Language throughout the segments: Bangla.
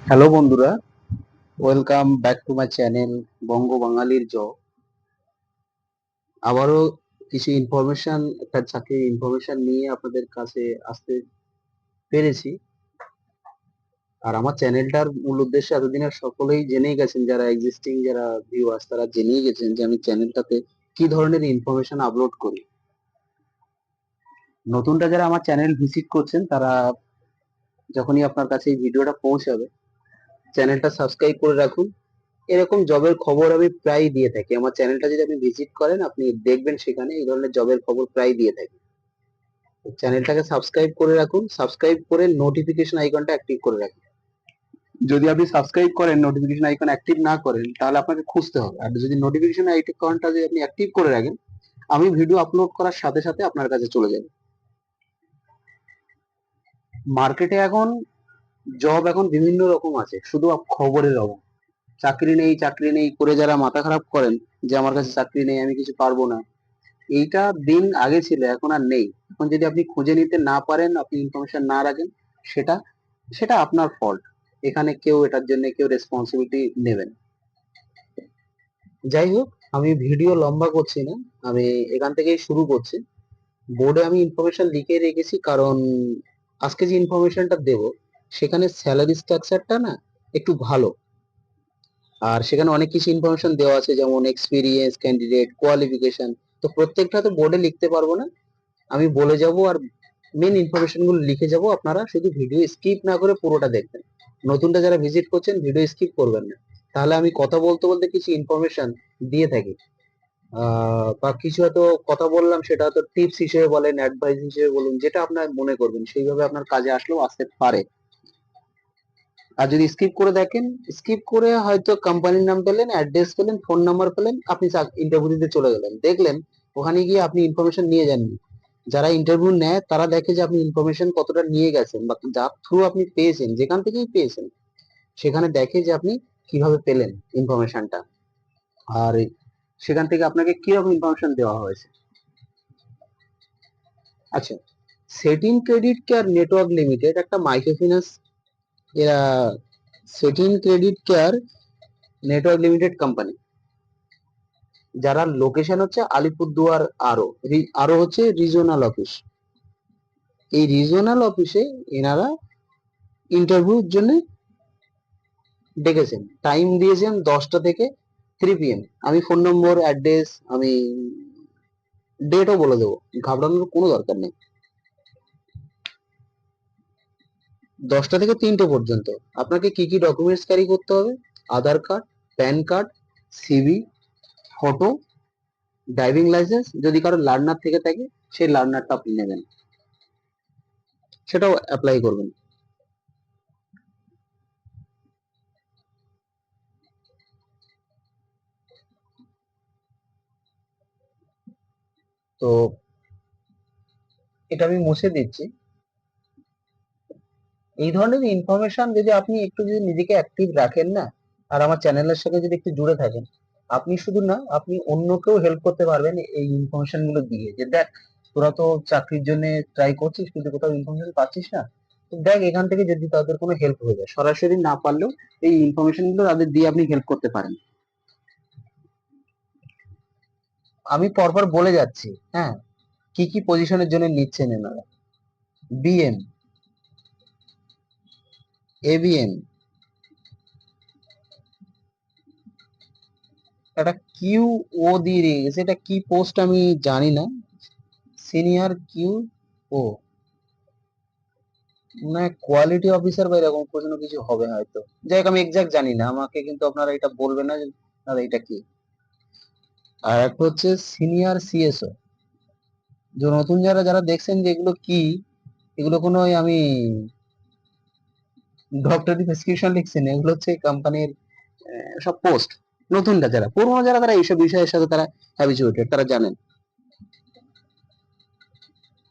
হ্যালো বন্ধুরা, welcome back to my channel Banga বাঙালির জব। আবারও কিছু ইনফরমেশন, একটা চাকরির ইনফরমেশন নিয়ে আপনাদের কাছে আসতে পেরেছি। আর আমার চ্যানেলটার মূল উদ্দেশ্য এতদিনের সকলেই জেনেই গেছেন, যারা এক্সিস্টিং যারা ভিউয়ার্স তারা জেনেই গেছেন যে আমি চ্যানেলটাতে কি ধরনের ইনফরমেশন আপলোড করি। নতুনটা যারা আমার চ্যানেল ভিজিট করছেন তারা যখনই আপনার কাছে এই ভিডিওটা পৌঁছাবে, চ্যানেলটা সাবস্ক্রাইব করে রাখুন। এরকম জবের খবর আমি প্রায় দিয়ে থাকি। আমার চ্যানেলটা যদি আপনি ভিজিট করেন আপনি দেখবেন সেখানে এই ধরনের জবের খবর প্রায় দিয়ে থাকি। চ্যানেলটাকে সাবস্ক্রাইব করে রাখুন, সাবস্ক্রাইব করে নোটিফিকেশন আইকনটা অ্যাক্টিভ করে রাখুন। যদি আপনি সাবস্ক্রাইব করেন নোটিফিকেশন আইকন অ্যাক্টিভ না করেন তাহলে আপনাকে খুঁজতে হবে। আর যদি নোটিফিকেশন আইকনটা যদি আপনি অ্যাক্টিভ করে রাখেন, আমি ভিডিও আপলোড করার সাথে সাথে আপনার কাছে চলে যাবে। মার্কেটে এখন জব এখন বিভিন্ন রকম আছে, শুধু খবরের অভাব। চাকরি নেই চাকরি নেই করে যারা মাথা খারাপ করেন যে আমার কাছে চাকরি নেই, আমি কিছু পারবো না, এইটা দিন আগে ছিল, এখন আর নেই। এখন যদি আপনি খুঁজে নিতে না পারেন, আপনি ইনফরমেশন না রাখেন, সেটা সেটা আপনার ফল্ট। এখানে কেউ এটার জন্য কেউ রেসপন্সিবিলিটি নেবেন। যাই হোক, আমি ভিডিও লম্বা করছি না, আমি এখান থেকেই শুরু করছি। বোর্ডে আমি ইনফরমেশন লিখে রেখেছি, কারণ আজকে যে ইনফরমেশনটা দেব সেখানে স্যালারি স্ট্রাকচারটা না একটু ভালো। আর সেখানে অনেক কিছু ইনফরমেশন দেওয়া আছে, যেমন এক্সপিরিয়েন্স, ক্যান্ডিডেট, কোয়ালিফিকেশন। তো প্রত্যেকটা তো বোর্ডে লিখতে পারবো না, আমি বলে যাব আর মেন ইনফরমেশন গুলো লিখে যাব। আপনারা শুধু ভিডিও স্কিপ না করে পুরোটা দেখবেন। নতুনটা যারা ভিজিট করছেন ভিডিও স্কিপ করবেন না, তাহলে আমি কথা বলতে বলতে কিছু ইনফরমেশন দিয়ে থাকি। বা কিছু হয়তো কথা বললাম, সেটা হয়তো টিপস হিসেবে বলেন, অ্যাডভাইস হিসেবে বলুন, যেটা আপনার মনে করবেন সেইভাবে আপনার কাজে আসলেও আসতে পারে। আর যদি স্কিপ করে দেখেন, স্কিপ করে হয়তো কোম্পানির নাম পেলেন, অ্যাড্রেস পেলেন, ফোন নাম্বার পেলেন, আপনি ইন্টারভিউ দিতে চলে গেলেন, দেখলেন ওখানে গিয়ে আপনি ইনফরমেশন নিয়ে যাননি। যারা ইন্টারভিউ নেয় তারা দেখে যে আপনি ইনফরমেশন কতটা নিয়ে গেছেন, বা যার থ্রু আপনি পেয়েছেন, যেখান থেকেই পেয়েছেন, সেখানে দেখে যে আপনি কিভাবে পেলেন ইনফরমেশনটা, আর সেখান থেকে আপনাকে কিরকম ইনফরমেশন দেওয়া হয়েছে। আচ্ছা, setting credit care network limited একটা মাইক্রোফিন্যান্স, এরা setting credit care network limited company, যারা লোকেশন হচ্ছে আলিপুরদুয়ার। আরো হচ্ছে রিজিওনাল অফিস। এই রিজিওনাল অফিসে এনারা ইন্টারভিউর জন্য ডেকেছেন, টাইম দিয়েছেন 10টা থেকে 3 PM। আমি ফোন নম্বর, অ্যাড্রেস, আমি ডেটও বলে দেবো, ঘাবড়ানোর কোনো দরকার নেই। 10টা থেকে 3টে পর্যন্ত আপনাকে কি কি ডকুমেন্টস ক্যারি করতে হবে: Aadhaar card, PAN card, CV, photo, driving licence. যদি কারো লার্নার থেকে থাকে সেই লার্নারটা আপনি নেবেন, সেটাও অ্যাপ্লাই করবেন। তো এটা আমি মুছে দিচ্ছি। এই ধরনের ইনফরমেশন যদি আপনি একটু যদি নিজেকে অ্যাক্টিভ রাখেন না, আর আমার চ্যানেলের সাথে যদি একটু জুড়ে থাকেন, আপনি শুধু না, আপনি অন্যকেও হেল্প করতে পারবেন এই ইনফরমেশন গুলো দিয়ে। যে দেখ, তোরা তো চাকরির জন্য ট্রাই করছিস কিন্তু কোথাও ইনফরমেশন পাচ্ছিস না, তো দেখ এখান থেকে যদি তাদের কোনো হেল্প হয়ে যায়, সরাসরি না পারলেও এই ইনফরমেশন গুলো তাদের দিয়ে আপনি হেল্প করতে পারেন। আমি পরপর বলে যাচ্ছি, হ্যাঁ, কি কি পজিশনের জন্য নিচ্ছেন এনারা: বিএম, এবিএম, একটা কিউ ও দিয়ে রেখেছে, এটা কি পোস্ট আমি জানি না। সিনিয়র কিউ ও, না কোয়ালিটি অফিসার বা এরকম কোনো কিছু হবে হয়তো। যাই হোক, আমি এক্সাক্ট জানি না, আমাকে কিন্তু আপনারা এটা বলবেন না যে দাদা এটা কি। আর একটা হচ্ছে সিনিয়র সিএসও। যে নতুন যারা যারা দেখছেন যে এগুলো কি, এগুলো কোনো ওই আমি ডক্টরি প্রেসক্রিপশন লিখছি না, এগুলো হচ্ছে কোম্পানির সব পোস্ট। নতুনরা যারা, পুরোনো যারা, তারা এইসব বিষয়ের সাথে তারা হ্যাবিচুয়েটেড, তারা জানেন।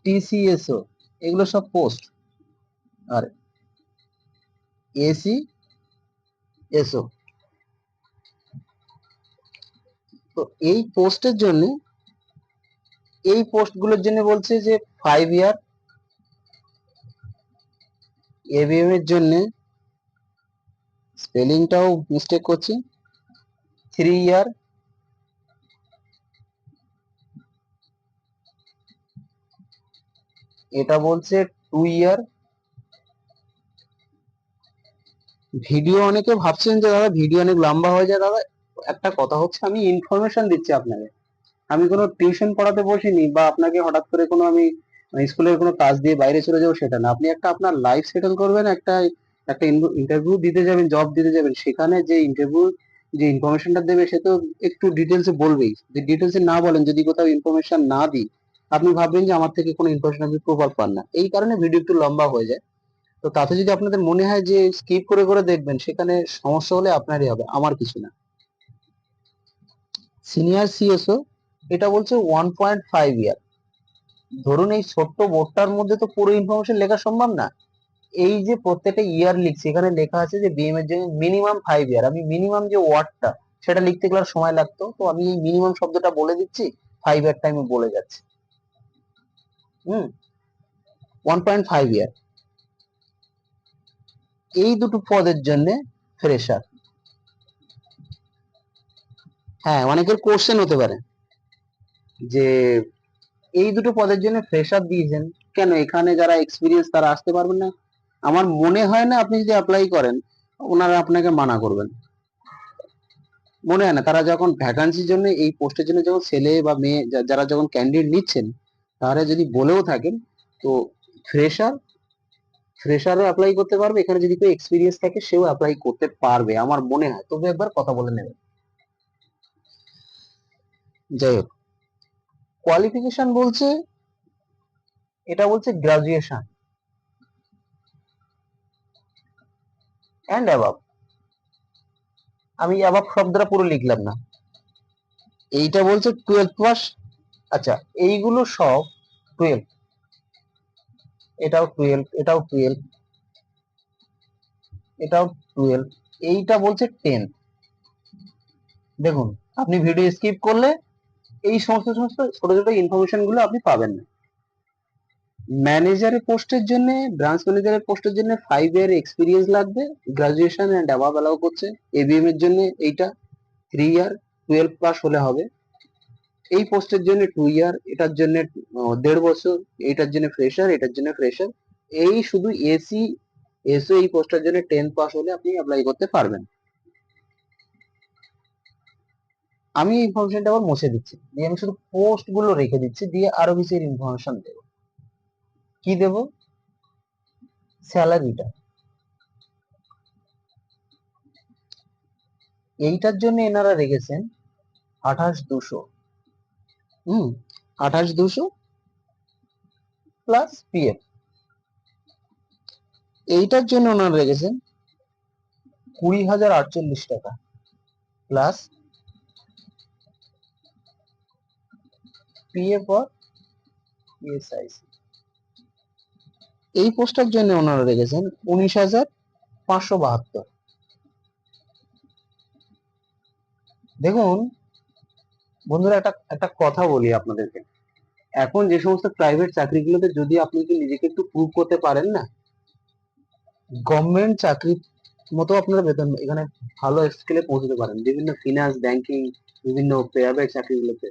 টিসিএসও, এগুলো সব পোস্ট। আর এসি এসও, তো এই পোস্টের জন্য, এই পোস্ট গুলোর জন্য বলছে যে 5 ইয়ার, এবিএম এর জন্য স্পেলিংটাও মিস্টেক করছি। 3 ইয়ার, এটা বলছে 2 ইয়ার। ভিডিও অনেকে ভাবছেন যে দাদা ভিডিও অনেক লম্বা হয়ে যায়। দাদা একটা কথা হচ্ছে, আমি ইনফরমেশন দিচ্ছি আপনাকে, আমি কোনো টিউশন পড়াতে বসিনি বা আপনাকে হঠাৎ করে কোনো আমি স্কুলের কোনো কাজ দিয়ে বাইরে চলে যাবো সেটা না। আপনি একটা আপনার লাইফ সেটেল করবেন, একটা একটা ইন্টারভিউ দিতে যাবেন, জব দিতে যাবেন, সেখানে যে ইন্টারভিউ যে ইনফরমেশনটা দেবে সে তো একটু ডিটেলসে বলবেই। যদি ডিটেলসে না বলেন, যদি কোথাও ইনফরমেশন না দিই, আপনি ভাববেন যে আমার থেকে কোনো ইনফরমেশন আপনি প্রপার পান না। এই কারণে ভিডিও একটু লম্বা হয়ে যায়। তো তাতে যদি আপনাদের মনে হয় যে স্কিপ করে করে দেখবেন, সেখানে সমস্যা হলে আপনারই হবে, আমার কিছু না। সিনিয়র সিএসও, এটা বলছে 1.5 ইয়ার। ধরুন এই ছোট্ট বোর্ডটার মধ্যে তো পুরো ইনফরমেশন লেখা সম্ভব না। এই যে প্রত্যেকটা ইয়ার লিখছে, এখানে লেখা আছে যে বিএম এর জন্য মিনিমাম 5 ইয়ার। আমি মিনিমাম যে ওয়ার্ডটা সেটা লিখতে গেলে আর সময় লাগতো, তো আমি এই মিনিমাম শব্দটা বলে দিচ্ছি, 5 ইয়ারটা আমি বলে যাচ্ছি। 1.5 ইয়ার, এই দুটো পদের জন্য ফ্রেশার। হ্যাঁ, অনেকের কোশ্চেন হতে পারে যে এই দুটো পদের জন্য ফ্রেশার দিয়েছেন কেন, এখানে যারা এক্সপিরিয়েন্স তারা আসতে পারবেন না? আমার মনে হয় না আপনি যদি অ্যাপ্লাই করেন ওনারা আপনাকে মানা করবেন, মনে হয় না। তারা যখন ভ্যাকান্সির জন্য এই পোস্টের জন্য যখন ছেলে বা মেয়ে যারা যখন ক্যান্ডিডেট নিচ্ছেন, তারা যদি বলেও থাকেন, তো ফ্রেশার ফ্রেশারও অ্যাপ্লাই করতে পারবে, এখানে যদি কেউ এক্সপিরিয়েন্স থাকে সেও অ্যাপ্লাই করতে পারবে আমার মনে হয়। তবে একবার কথা বলে নেবেন। যাই হোক, কোয়ালিফিকেশন বলছে, এটা বলছে গ্রাজুয়েশন অ্যান্ড অ্যাবাভ। আমি অ্যাবাভ শব্দটা পুরো লিখলাম না, এইটা বলছে 12 পাস। আচ্ছা, এইগুলো সব 12, এটাও 12, এটাও 12, এটাও 12, এইটা বলছে 10। দেখুন, আপনি ভিডিও স্কিপ করলে এই সমস্ত সমস্ত ছোট ছোট ইনফরমেশন গুলো আপনি পাবেন না। ম্যানেজারের পোস্টের জন্য, ব্রাঞ্চ ম্যানেজারের পোস্টের জন্য 5 ইয়ার এক্সপিরিয়েন্স লাগবে, গ্রাজুয়েশন এন্ড অ্যাবাভ অ্যালাউ করছে। এবিএম এর জন্য এইটা 3 ইয়ার, 12 পাস হলে হবে। এই পোস্টের জন্য 2 ইয়ার, এটার জন্য 1.5 বছর, এটার জন্য ফ্রেশার, এটার জন্য ফ্রেশার। এই শুধু এসি এসও এই পোস্টের জন্য 10 পাস হলে আপনি অ্যাপ্লাই করতে পারবেন। আমি ইনফরমেশনটা আবার মুছে দিচ্ছি, দিয়ে আমি শুধু পোস্ট গুলো রেখে দিচ্ছি, দিয়ে আরো কিছু ইনফরমেশন দেবো। কি দেব? স্যালারিটা। এইটার জন্য এনারা রেখেছেন 28,200। 28,200 প্লাস পিএফ। এইটার জন্য ওনারা রেখেছেন 20,048 টাকা প্লাস পিএফ আর ইএসআইসি। এই পোস্টার জন্য ওনারা রেখেছেন 19,572। দেখুন বন্ধুরা, একটা একটা কথা বলি আপনাদেরকে, এখন যে সমস্ত প্রাইভেট চাকরিগুলোতে যদি আপনি কি নিজেকে একটু প্রুভ করতে পারেন না, গভর্নমেন্ট চাকরির মতো আপনারা বেতন এখানে ভালো স্কেলে পৌঁছতে পারেন। বিভিন্ন ফিনান্স, ব্যাংকিং, বিভিন্ন প্রাইভেট চাকরিগুলোতে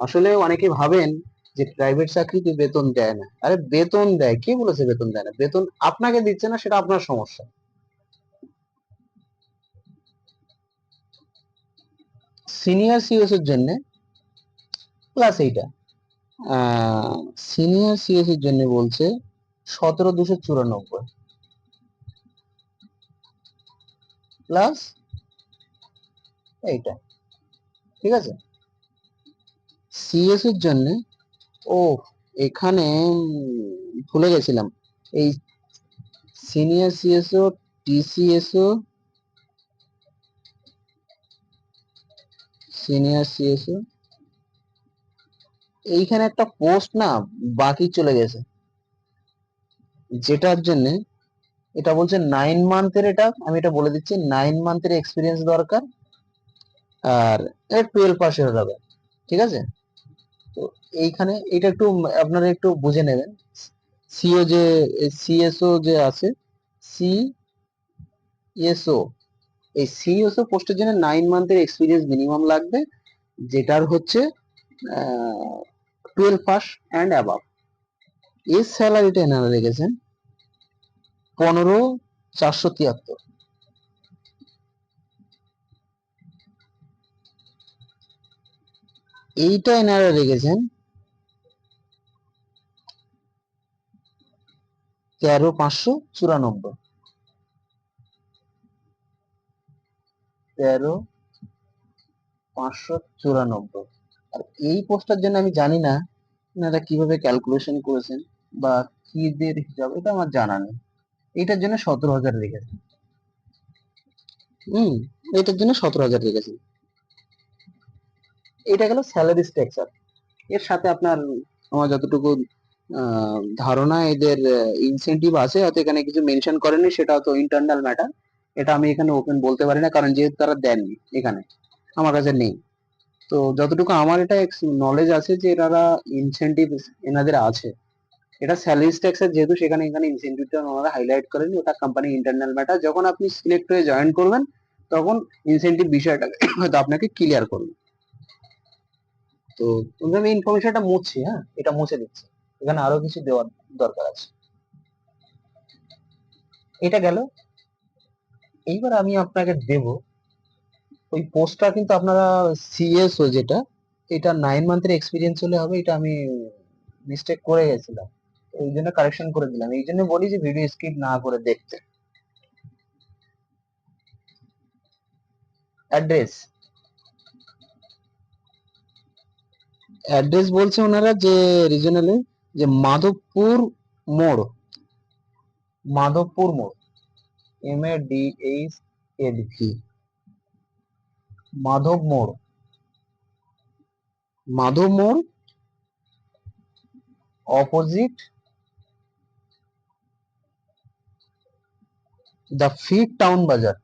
আসলে অনেকে ভাবেন যে প্রাইভেট চাকরিতে বেতন দেয় না। আরে বেতন দেয়, কে বলেছে বেতন দেয় না? বেতন আপনাকে দিচ্ছে না, সেটা আপনার সমস্যা। সিনিয়র সিএস এর জন্য প্লাস এইটা, সিনিয়র সিএস এর জন্য বলছে 17,294 প্লাস এইটা, ঠিক আছে। সিএস এর জন্য, ও এখানে ভুলে গেছিলাম, এই সিনিয়র সিএসও, টিসিএসও, সিনিয়র সিএসও, এইখানে একটা পোস্ট না বাকি চলে গেছে, যেটার জন্য এটা বলছে 9 মান্থের। এটা আমি এটা বলে দিচ্ছি, 9 মান্থের এক্সপিরিয়েন্স দরকার, আর 12 পাস হয়ে যাবে, ঠিক আছে। তো এইখানে এটা একটু আপনারা একটু বুঝে নেবেন। সিও যে সিএসও যে আছে, সিএসও এই সিইওসও পোস্টের জন্য 9 মান্থের এক্সপিরিয়েন্স মিনিমাম লাগবে, যেটার হচ্ছে 12 পাস অ্যান্ড অ্যাবাভ। এর স্যালারিটা এনারা রেখেছেন 15,473। এইটা এনারা রেখেছেন 13,594। 13,594। আর এই পোস্টটার জন্য আমি জানি না এনারা কিভাবে ক্যালকুলেশন করেছেন বা কি দিয়ে হিসাব, এটা আমার জানা নেই। এটার জন্য 17,000 রেখেছেন। এটার জন্য 17,000 রেখেছেন। এটা গেল স্যালারি স্ট্রাকচার। এর সাথে আপনার আমার যতটুকু ধারণা এদের ইনসেনটিভ আছে, হয়তো এখানে কিছু মেনশন করেনি, সেটা হয়তো ইন্টারনাল ম্যাটার, এটা আমি এখানে ওপেন বলতে পারি না, কারণ যেহেতু তারা দেননি এখানে, আমার কাছে নেই। তো যতটুকু আমার এটা নলেজ আছে যে এনারা ইনসেনটিভ এনাদের আছে। এটা স্যালারি স্ট্রাকচার যেহেতু, সেখানে এখানে ইনসেনটিভটা ওনারা হাইলাইট করেনি, ওটা কোম্পানি ইন্টারনাল ম্যাটার। যখন আপনি সিলেক্ট হয়ে জয়েন করবেন তখন ইনসেনটিভ বিষয়টাকে হয়তো আপনাকে ক্লিয়ার করবে। তো আমি ইনফরমেশনটা মুছছি, হ্যাঁ এটা মুছে দিচ্ছি, এখানে আরো কিছু দেওয়ার দরকার আছে। এটা গেল। এইবার আমি আপনাকে দেব ওই পোস্টটা, কিন্তু আপনারা সিএসও যেটা, এটা 9 মান্থের এক্সপিরিয়েন্স হলে হবে, এটা আমি মিস্টেক করে গেছিলাম, এই জন্য কারেকশন করে দিলাম। এই জন্য বলি যে ভিডিও স্কিপ না করে দেখতে। অ্যাড্রেস, অ্যাড্রেস বলছে ওনারা যে রিজনালে, যে মাধবপুর মোড়, মাধবপুর মোড়, MADHAV, মাধব মোড়, মাধব মোড় অপোজিট দ্য ফিট টাউন বাজার,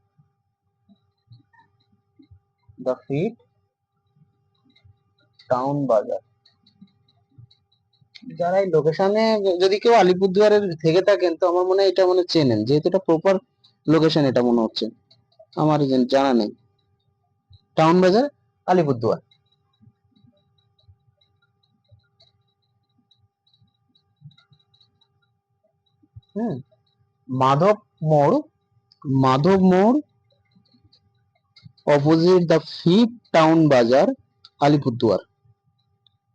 দ্য ফিট টাউন বাজার। যারা এই লোকেশনে, যদি কেউ আলিপুরদুয়ারের থেকে থাকেন তো আমার মনে হয় এটা মনে চেনেন, যেহেতু এটা প্রপার লোকেশন, এটা মনে হচ্ছে, আমার জানা নেই। টাউন বাজার, আলিপুরদুয়ার। হুম, মাধব মোড়, মাধব মোড় অপোজিট দ্য ফিট টাউন বাজার, আলিপুরদুয়ার।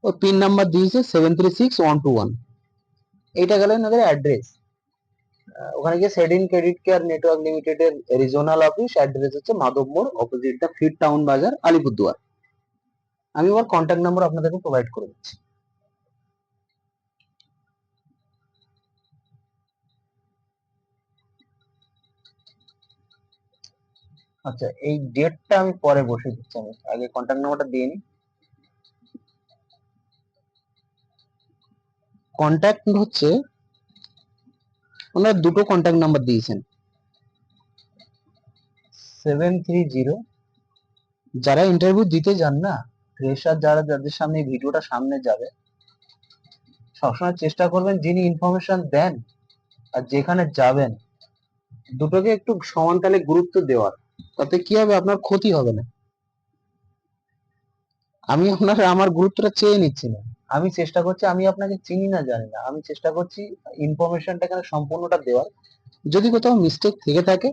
ও পিন নাম্বার দিয়েছে 736121। এইটা গেল এনাদের অ্যাড্রেস। ওখানে গিয়ে সেডিন ক্রেডিট কেয়ার নেটওয়ার্ক লিমিটেড এর রিজনাল অফিস, অ্যাড্রেস হচ্ছে মাধব মোড় অপোজিট দ্য ফিট টাউন বাজার, আলিপুরদুয়ার। আমি ওর কন্ট্যাক্ট নাম্বার আপনাদেরকে প্রোভাইড করে দিচ্ছি। আচ্ছা, এই ডেটটা আমি পরে বসে দিচ্ছি, আমি আগে কন্ট্যাক্ট নাম্বারটা দিয়ে নিই। কন্ট্যাক্ট হচ্ছে, ওনারা দুটো কন্ট্যাক্ট নাম্বার দিয়েছেন, 730। যারা ইন্টারভিউ দিতে যান না, ফ্রেশার যারা, যাদের সামনে এই ভিডিওটা সামনে যাবে, সবসময় চেষ্টা করবেন যিনি ইনফরমেশন দেন আর যেখানে যাবেন দুটোকে একটু সমান তালে গুরুত্ব দেওয়ার। তাতে কি হবে, আপনার ক্ষতি হবে না। আমি আমার গুরুত্বটা চেয়ে নিচ্ছি না, আমি চেষ্টা করছি, আমি আপনাকে চিনি না জানি না, আমি চেষ্টা করছি ইনফরমেশনটা এখানে সম্পূর্ণটা দেওয়ার। যদি কোথাও মিস্টেক থেকে থাকে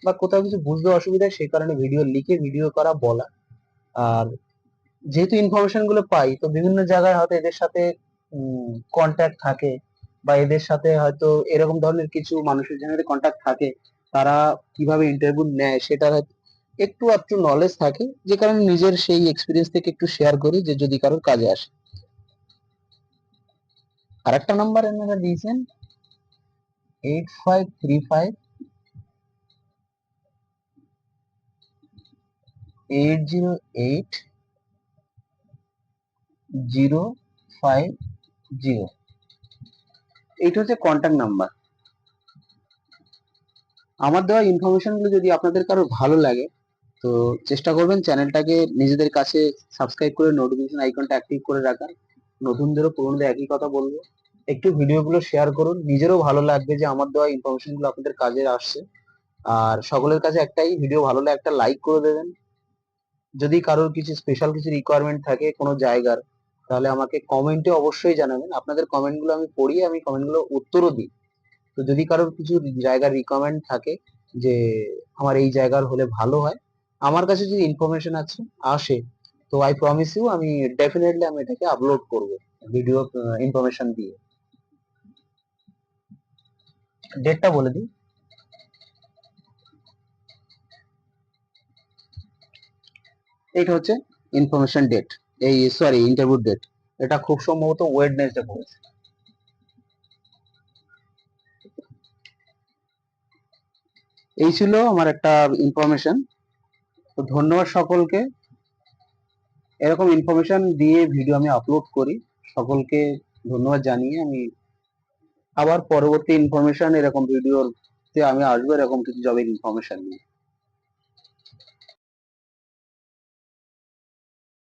বা কোথাও কিছু বুঝতে অসুবিধা হয়, সেই কারণে ভিডিও লিখে ভিডিও করা বলা। আর যেহেতু ইনফরমেশন গুলো পাই, তো বিভিন্ন জায়গায় হয়তো এদের সাথে কন্ট্যাক্ট থাকে, বা এদের সাথে হয়তো এরকম ধরনের কিছু মানুষের জন্য কন্ট্যাক্ট থাকে, তারা কিভাবে ইন্টারভিউ নেয় সেটার একটু একটু নলেজ থাকে, যে কারণে নিজের সেই এক্সপিরিয়েন্স থেকে একটু শেয়ার করি, যে যদি কারোর কাজে আসে। আরেকটা নাম্বার এনারা দিয়েছেন 8535808050। এইটা হচ্ছে কন্ট্যাক্ট নাম্বার। আমার দেওয়া ইনফরমেশন গুলো যদি আপনাদের কারো ভালো লাগে, তো চেষ্টা করবেন চ্যানেলটাকে নিজেদের কাছে সাবস্ক্রাইব করে নোটিফিকেশন আইকনটা অ্যাক্টিভ করে রাখার। নতুনদেরও পুরনোদের একই কথা বলবো, একটু ভিডিওগুলো শেয়ার করুন, নিজেরও ভালো লাগবে যে আমার দেওয়া ইনফরমেশন গুলো আপনাদের কাজে আসছে। আর সকলের কাছে একটাই, ভিডিও ভালো লাগলে একটা লাইক করে দেবেন। যদি কারোর কিছু স্পেশাল কিছু রিকোয়ারমেন্ট থাকে কোনো জায়গার, তাহলে আমাকে কমেন্টে অবশ্যই জানাবেন। আপনাদের কমেন্টগুলো আমি পড়ি, আমি কমেন্টগুলো উত্তরও দিই। তো যদি কারোর কিছু জায়গার রিকমেন্ড থাকে যে আমার এই জায়গার হলে ভালো হয়, আমার কাছে যদি ইনফরমেশন আসে, তো আই প্রমিস ইউ আমি ডেফিনেটলি আমি এটাকে আপলোড করব ভিডিও ইনফরমেশন দিয়ে। ডেটটা বলে দিই, এইটা হচ্ছে ইনফরমেশন ডেট, এই সরি ইন্টারভিউ ডেট। এটা খুব সম্ভবত ওয়েডনেসডে পড়েছে। এই ছিল আমার একটা ইনফরমেশন। তো ধন্যবাদ সকলকে। এরকম ইনফরমেশন দিয়ে ভিডিও আমি আপলোড করি। সকলকে ধন্যবাদ জানিয়ে আমি আবার পরবর্তী ইনফরমেশন এরকম ভিডিওতে আমি আসবো এরকম কিছু জবের ইনফরমেশন নিয়ে।